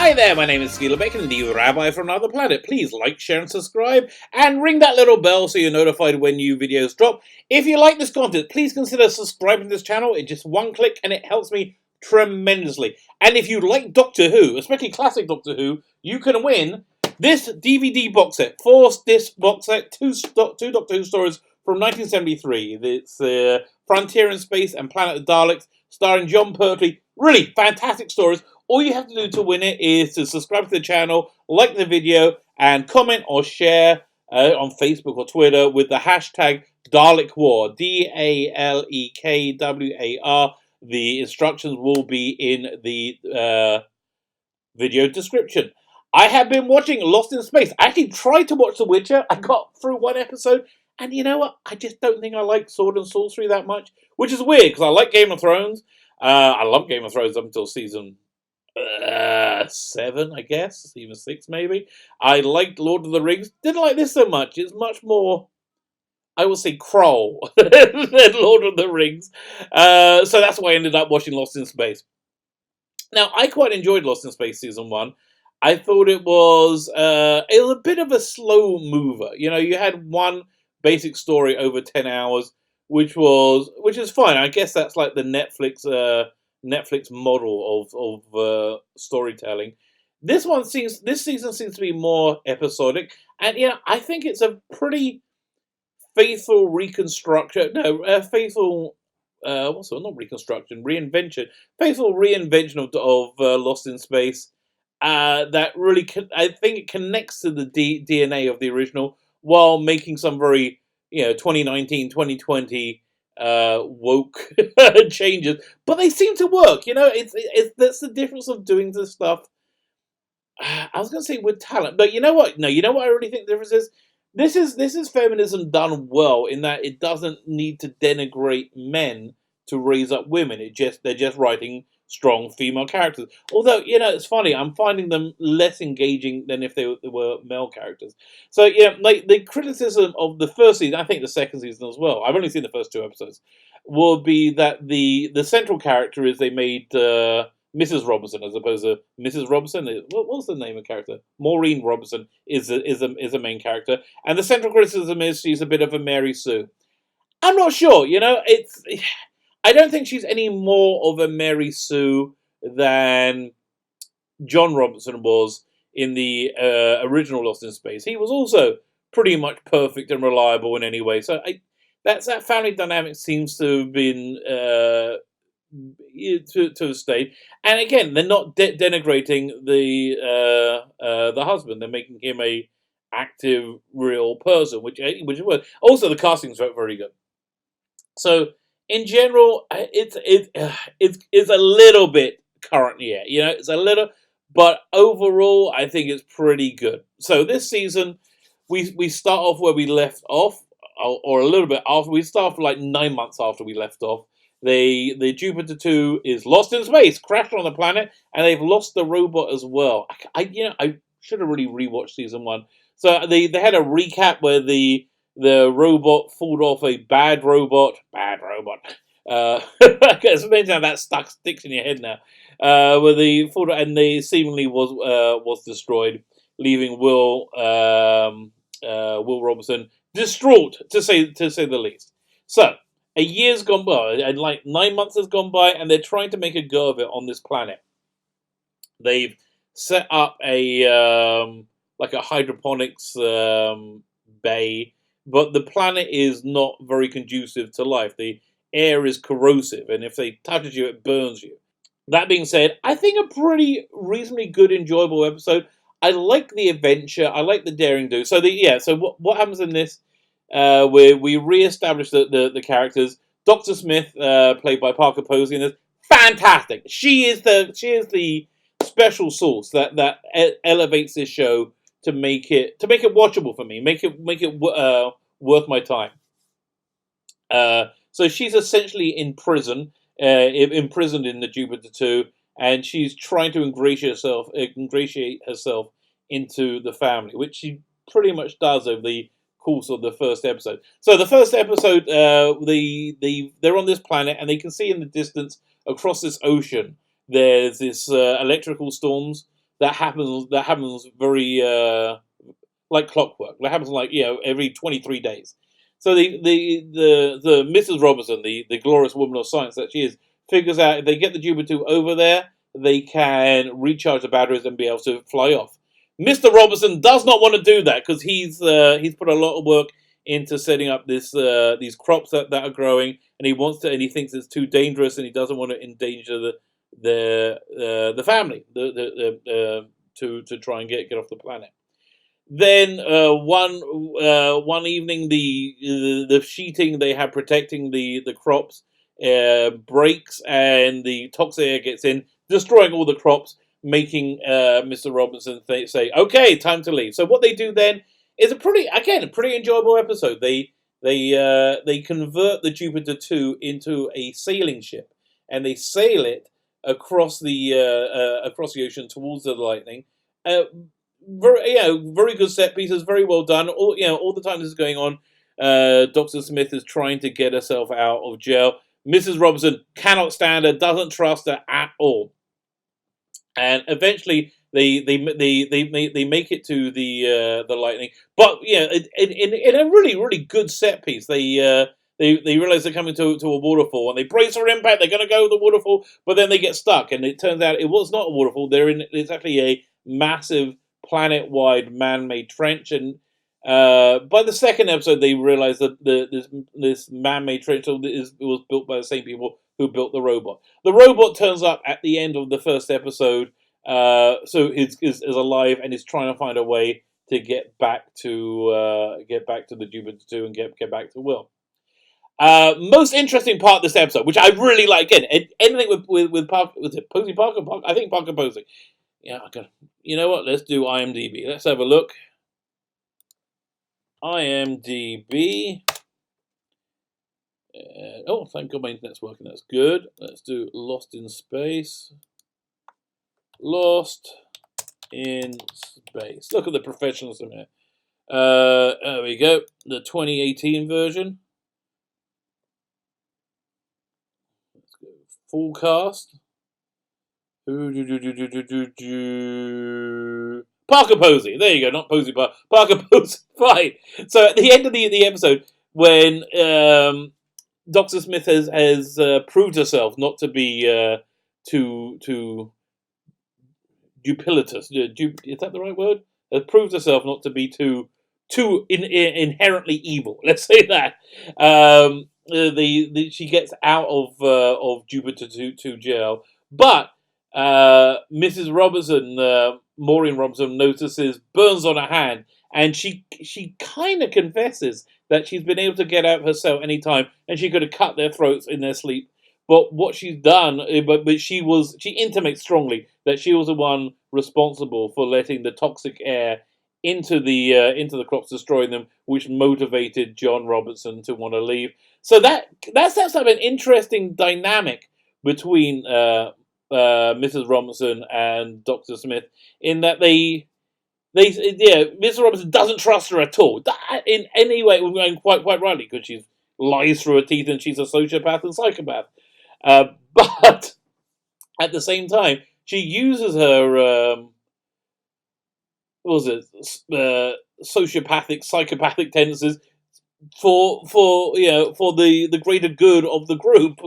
Hi there, my name is Skeeler Bacon, the Rabbi from another planet. Please like, share and subscribe, and ring that little bell so you're notified when new videos drop. If you like this content, please consider subscribing to this channel. It's just one click and it helps me tremendously. And if you like Doctor Who, especially classic Doctor Who, you can win this DVD box set, 4-disc box set, two Doctor Who stories from 1973. It's Frontier in Space and Planet of Daleks, starring Jon Pertwee. Really fantastic stories. All you have to do to win it is to subscribe to the channel, like the video, and comment or share on Facebook or Twitter with the hashtag Dalek War, DALEKWAR. The instructions will be in the video description. I have been watching Lost in Space. I actually tried to watch The Witcher. I got through one episode, and you know what? I just don't think I like sword and sorcery that much, which is weird because I like Game of Thrones. I love Game of Thrones up until season 7, I guess, even 6 maybe. I liked Lord of the Rings. Didn't like this so much. It's much more, I would say, Kroll than Lord of the Rings. So that's why I ended up watching Lost in Space. Now, I quite enjoyed Lost in Space season 1. I thought it was a bit of a slow mover. You know, you had one basic story over 10 hours, which is fine. I guess that's like the Netflix model of storytelling. This season seems to be more episodic, and I think it's a pretty faithful reconstruction. No, faithful. Not reconstruction, reinvention. Faithful reinvention of Lost in Space. That really, I think it connects to the DNA of the original while making some very 2019, 2020. Woke changes, but they seem to work. It's that's the difference of doing this stuff. I was going to say with talent, but you know what? No, you know what I really think the difference is. This is feminism done well in that it doesn't need to denigrate men to raise up women. They're just writing strong female characters. Although it's funny, I'm finding them less engaging than if they were male characters. So like the criticism of the first season, I think the second season as well. I've only seen the first 2 episodes. Will be that the central character is they made Mrs. Robinson as opposed to Mrs. Robinson. What's the name of the character? Maureen Robinson is a main character, and the central criticism is she's a bit of a Mary Sue. I'm not sure. I don't think she's any more of a Mary Sue than John Robinson was in the original Lost in Space. He was also pretty much perfect and reliable in any way. So that family dynamic seems to have been to a state. And again, they're not denigrating the husband. They're making him a active, real person, which is worth. Also, the casting's very good. So in general, it's a little bit current year. It's a little, but overall, I think it's pretty good. So this season, we start off where we left off, or a little bit after. We start off like 9 months after we left off. The Jupiter 2 is lost in space, crashed on the planet, and they've lost the robot as well. I should have really rewatched season 1. So they had a recap where the robot fought off a bad robot. It's amazing how that sticks in your head now. Where they fought and they seemingly was destroyed, leaving Will Robinson distraught to say the least. So a year's gone by, and like 9 months has gone by, and they're trying to make a go of it on this planet. They've set up a hydroponics bay. But the planet is not very conducive to life. The air is corrosive, and if they touch you, it burns you. That being said, I think a pretty reasonably good, enjoyable episode. I like the adventure. I like the daring do. So what happens in this? We re-establish the characters. Dr. Smith, played by Parker Posey, in this, fantastic. She is the special sauce that elevates this show to make it watchable for me, make it worth my time. So she's essentially in prison, imprisoned in the Jupiter 2, and she's trying to ingratiate herself into the family, which she pretty much does over the course of the first episode. So the first episode, they're on this planet, and they can see in the distance across this ocean there's this electrical storms that happens very like clockwork. That happens like every 23 days. So the Mrs. Robinson, the glorious woman of science that she is, figures out if they get the Jupiter 2 over there, they can recharge the batteries and be able to fly off. Mr. Robinson does not want to do that because he's put a lot of work into setting up these crops that are growing, and he thinks it's too dangerous, and he doesn't want to endanger the family to try and get off the planet. Then one evening, the sheeting they have protecting the crops breaks, and the toxic air gets in, destroying all the crops, making Mr. Robinson say, "Okay, time to leave." So what they do then is a pretty enjoyable episode. They convert the Jupiter 2 into a sailing ship, and they sail it across the ocean towards the lightning. Very good set pieces, very well done. All the time this is going on, Dr. Smith is trying to get herself out of jail. Mrs. Robinson cannot stand her, doesn't trust her at all, and eventually they make it to the lightning. But in a really good set piece, they realize they're coming to a waterfall, and they brace for impact. They're going to go to the waterfall, but then they get stuck, and it turns out it was not a waterfall. It's actually a massive planet-wide man-made trench, and by the second episode, they realize that this man-made trench was built by the same people who built the robot. The robot turns up at the end of the first episode, so is alive and is trying to find a way to get back to the Jupiter 2 and get back to Will. Most interesting part of this episode, which I really like, again, anything with Parker, was it Posey Parker? I think Parker Posey. Yeah, you know what? Let's do IMDb. Let's have a look. IMDb. Oh, thank God my internet's working. That's good. Let's do Lost in Space. Lost in Space. Look at the professionalism here. There we go. The 2018 version. Let's go full cast. Parker Posey. There you go. Not Posey, but Parker Posey. Fine. So at the end of the episode, when Dr. Smith has proved herself not to be too duplicitous. Is that the right word? Has proved herself not to be too inherently evil. Let's say that. She gets out of Jupiter 2 jail, but Mrs. Robinson, Maureen Robinson, notices burns on her hand, and she kind of confesses that she's been able to get out of her cell anytime, and she could have cut their throats in their sleep. But what she's done, but she intimates strongly that she was the one responsible for letting the toxic air into the crops, destroying them, which motivated Jon Robinson to want to leave. So that sets up an interesting dynamic between Mrs. Robinson and Dr. Smith, in that Mrs. Robinson doesn't trust her at all in any way, quite rightly, because she lies through her teeth and she's a sociopath and psychopath. But at the same time, she uses her sociopathic, psychopathic tendencies for the greater good of the group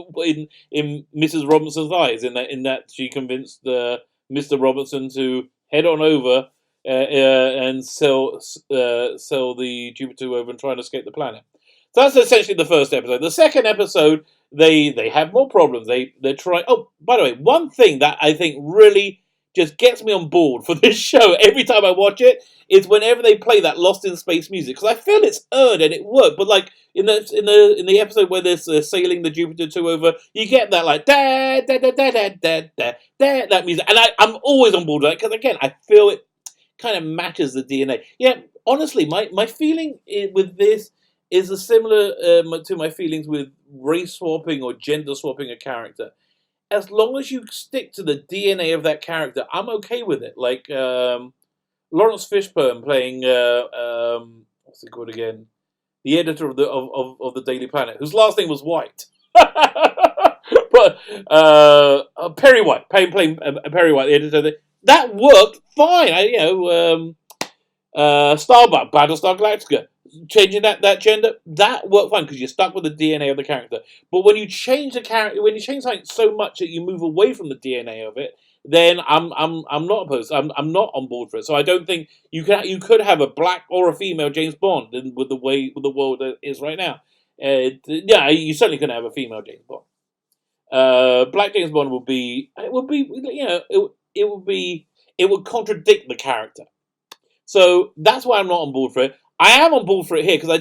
in Mrs. Robinson's eyes. In that she convinced Mr. Robinson to head on over and sell the Jupiter over and try and escape the planet. So that's essentially the first episode. The second episode, they have more problems. They're trying. Oh, by the way, one thing that I think really just gets me on board for this show every time I watch it is whenever they play that Lost in Space music, because I feel it's earned and it worked. But like in the episode where they're sailing the Jupiter 2 over, you get that like da da da da da da da da that music, and I'm always on board with that because again I feel it kind of matches the DNA. Yeah, honestly, my feeling with this is similar to my feelings with race swapping or gender swapping a character. As long as you stick to the DNA of that character, I'm okay with it. Like Lawrence Fishburne playing what's it called again? The editor of the Daily Planet, whose last name was White. But Perry White, playing Perry White, the editor. that worked fine. Starbuck, Battlestar Galactica, changing that gender, that worked fine because you're stuck with the DNA of the character. But when you change the character, when you change something so much that you move away from the DNA of it, then I'm not opposed. I'm not on board for it. So I don't think you could have a black or a female James Bond with the world is right now. Yeah, you certainly couldn't have a female James Bond. Black James Bond would be it would contradict the character. So that's why I'm not on board for it. I am on board for it here because I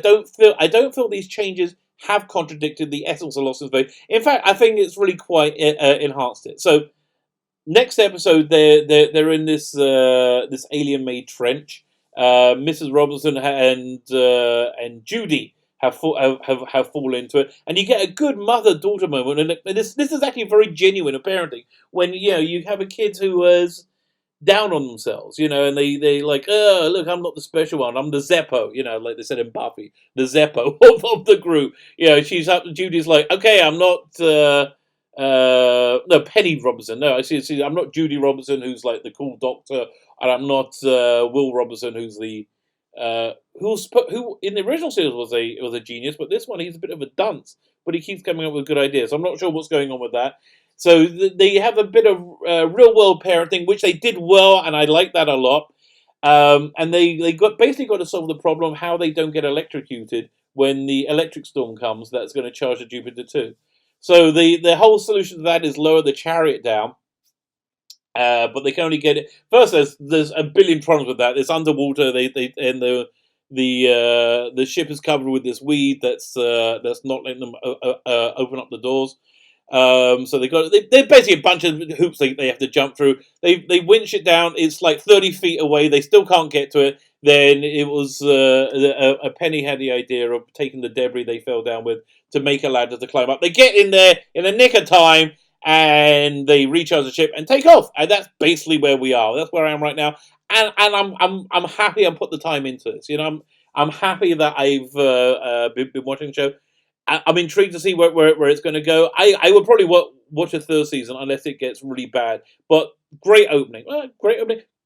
don't feel these changes have contradicted the essence of Lost in Space. In fact, I think it's really quite enhanced it. So next episode, they're in this alien-made trench. Mrs. Robinson and Judy have fallen into it, and you get a good mother-daughter moment. And this is actually very genuine in parenting when you have a kid who was down on themselves, and they like, oh, look, I'm not the special one, I'm the Zeppo, like they said in Buffy, the Zeppo of the group. She's up. Judy's like, okay, I'm not no, Penny Robinson. No, I see. I'm not Judy Robinson, who's like the cool doctor, and I'm not Will Robinson, who's the who in the original series was a genius, but this one he's a bit of a dunce, but he keeps coming up with good ideas. So I'm not sure what's going on with that. So they have a bit of real world parenting, which they did well, and I like that a lot. And they basically got to solve the problem of how they don't get electrocuted when the electric storm comes that's going to charge the Jupiter 2. So the whole solution to that is lower the chariot down, but they can only get it. First, there's a billion problems with that. It's underwater. And the ship is covered with this weed that's not letting them open up the doors. So they're basically a bunch of hoops they have to jump through. They winch it down. It's like 30 feet away. They still can't get to it. Then it was a Penny had the idea of taking the debris they fell down with to make a ladder to climb up. They get in there in a nick of time and they recharge the ship and take off. And that's basically where we are. That's where I am right now. And I'm happy I put the time into this. I'm happy that I've been watching the show. I'm intrigued to see where it's going to go. I would probably watch a third season unless it gets really bad. But great opening.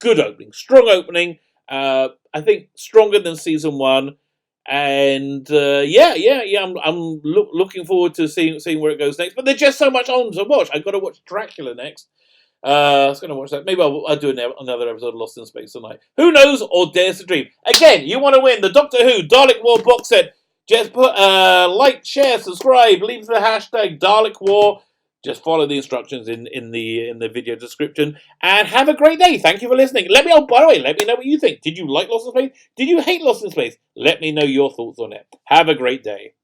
Good opening. Strong opening. I think stronger than season one. And I'm looking forward to seeing where it goes next. But there's just so much on to watch. I've got to watch Dracula next. I was going to watch that. Maybe I'll do another episode of Lost in Space tonight. Who knows or dares to dream? Again, you want to win the Doctor Who Dalek War box set. Just put like, share, subscribe, leave the hashtag Dalek War. Just follow the instructions in the video description. And have a great day. Thank you for listening. By the way, let me know what you think. Did you like Lost in Space? Did you hate Lost in Space? Let me know your thoughts on it. Have a great day.